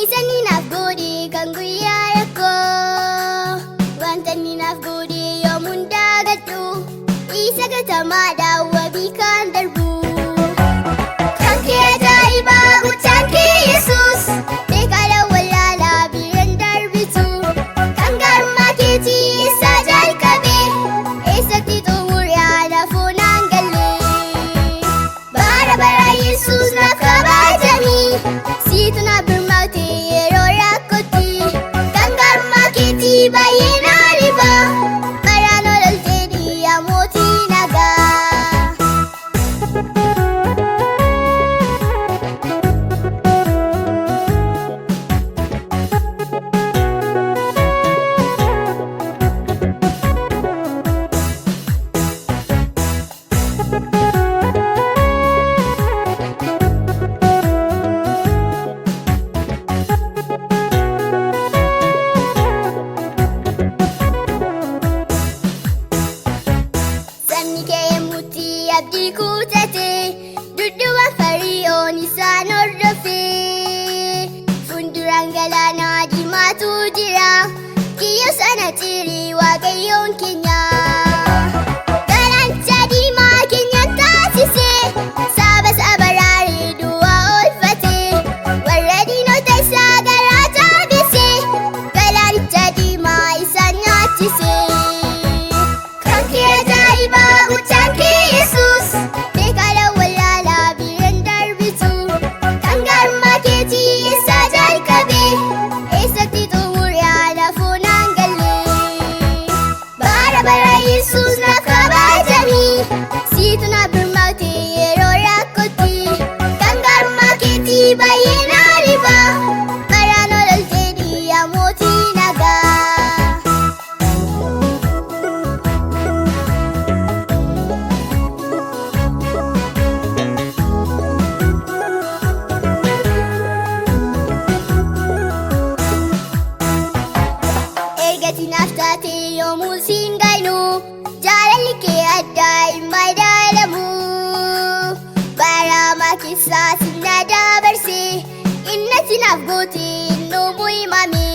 Isani naaf godhe kan guyyaa rakkoo, wanta inni naaf godhe yoomuun daagadhu, isa gatamaadhaan wabii kan darbu. Kan kee ajaa'ibaa guddaan kee Yesuus, beekaadha wallaalaa biraan darbitu. Kan garummaa keetii eessaa jalqabee, eessatti xumure anaafoo naan galle. Bara bara Yesuus naaf kabajamii, siitu naaf birmaate yeroo rakkootti. Kan garummaa keetii baay'ee na riba, baraan ol jedhii yaa mootii nagaa. Sabni kee murtii abdii kutatee, dudduuba Fari'oon isaan hordofee. Fuulduraan galaanaa diimaatu jira, kiyyoo sana tirii Waaqayyoon keenya. Galaancha diimaa keenyan taasisee, saba baraaree du'aa oolfatee. Warra diinota isaa garaa jabeessee, galaanicha diimaa isaan nyaachisee. Kan kee ajaa'ibaa guddaan kee Yesuus, beekaadha wallaalaa biraan darbitu. Kan garummaa keetii eessaa jalqabee, eessatti xumure anaafoo naan galle. Bara bara Yesuus naaf kabajamii, siitu naaf birmaate yeroo rakkootti. Kan garummaa keetii baay'ee na riba, baraan ol jedhii yaa mootii nagaa. Ergati naaf taate yoomuu siin gaynu, jaalalli kee addaa hin madaalamu. Bara hamaa keessaa si na dabarse, innatti naaf goote innumuu himame.